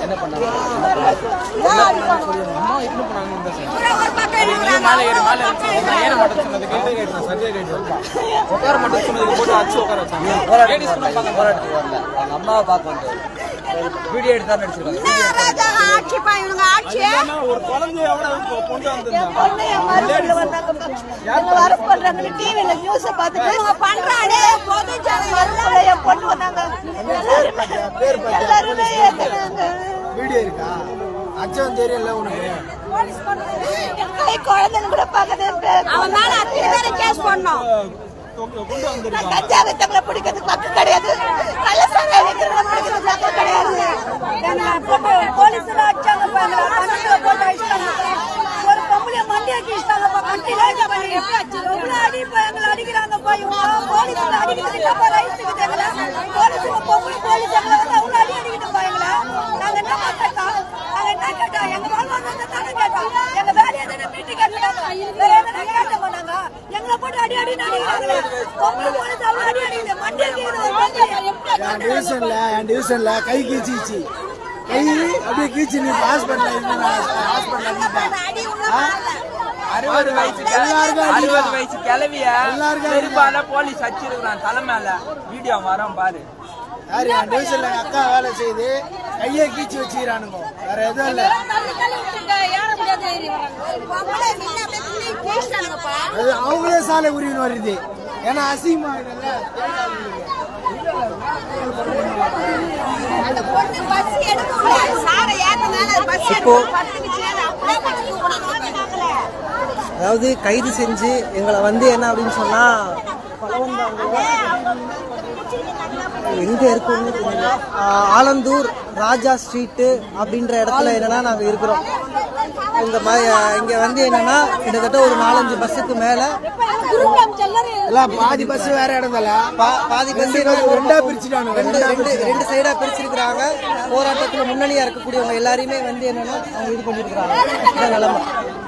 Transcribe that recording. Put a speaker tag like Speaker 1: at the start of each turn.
Speaker 1: என்ன பண்ணாங்க அம்மா என்ன பண்ணாங்க மாலை ஏறு மாலை ஏற மாட்டேன்னு சொன்னதுக்கு சரியா கேட்டு உட்கார மாட்டேன்னு சொன்னதுக்கு போட்டு அச்சு உட்கார வச்சாங்க. போராட்டத்துக்கு வரல, அவங்க அம்மாவை பார்க்க வந்து வீடியோ எடுத்து தான் நடிச்சிருக்காங்க. ஒரு குழந்தையோட கொண்டு வந்திருந்தாங்க.
Speaker 2: வீடியோ இருக்கா? அச்சம் தெரியல உனக்கு?
Speaker 3: குழந்தைங்க கூட பக்கத்துல அவன் மேல அத்தனை பேரை கேஸ் பண்ணோம். கஞ்சா வித்தவங்களை பிடிக்கிறதுக்கு பக்கம் கிடையாது, கள்ளசாரை விற்கிறவங்களை பிடிக்கிறதுக்கு பக்கம் கிடையாது. போலீஸ்ல அடிச்சாங்க, போட்டு அடிச்சாங்க. ஒரு பொம்பளை மண்டியாக்கி இஷ்டாங்கப்பா, கட்டில எவ்வளவு அடிப்பா எங்களை அடிக்கிறாங்க. போலீஸ்ல அடிக்கிறதுக்கு ரைட்ஸுக்கு தெரியல. போலீஸுக்கு பொம்பளை போலீஸ் எங்களை வந்து அவ்வளவு அடி அடிக்கிட்டு எங்களை. நாங்க என்ன கேட்டோம்? நாங்க என்ன கேட்டோம்? எங்க வாழ்வாதாரத்தை தானே கேட்டோம். எங்க வேலையை தானே மீட்டு கேட்டாங்க. வேற எதனா கேட்ட மாட்டாங்க. எங்களை போட்டு அடி அடி அடிக்கிறாங்களே. பொம்பளை போலீஸ் அவ்வளவு அடி அடிக்குது. மண்டியாக்கி
Speaker 2: என் டிவிஷன்ல கை கீச்சிச்சு, கை அப்படியே கீச்சு. நீ ஹாஸ்பிட்டல்
Speaker 1: 60 வயசு கிளவியா பெரும்பால போலீஸ் அடிச்சிருக்கான் தலை மேல. வீடியோ வரோம் பாரு.
Speaker 2: யாரு? என் டிவிஷன்ல எங்க அக்கா வேலை செய்து கையை கீச்சு வச்சுக்கிறானுங்க, வேற எதுவும் இல்ல. அது அவங்களே சாலை உரிமை வருது. ஏன்னா அசிங்கமா
Speaker 4: அதாவது கைது செஞ்சு எங்களை வந்து என்ன அப்படின்னு சொன்னா எங்க இருக்குன்னு தெரியல, ஆலந்தூர் ராஜா ஸ்ட்ரீட்டு அப்படின்ற இடத்துல என்னன்னா நாங்க இருக்கிறோம். இந்த இங்க வந்து என்னன்னா கிட்டத்தட்ட ஒரு 4-5 பஸ்ஸுக்கு மேல
Speaker 2: பாதி பஸ் வேற இடம்
Speaker 4: பாதி பஸ்
Speaker 2: ரெண்டா பிரிச்சுட்டாங்க.
Speaker 4: ரெண்டு சைடா பிரிச்சிருக்கிறாங்க. போராட்டத்துல முன்னணியா இருக்கக்கூடியவங்க எல்லாரையுமே வந்து என்னன்னா அவங்க இது பண்ணிருக்காங்க. நிலைமை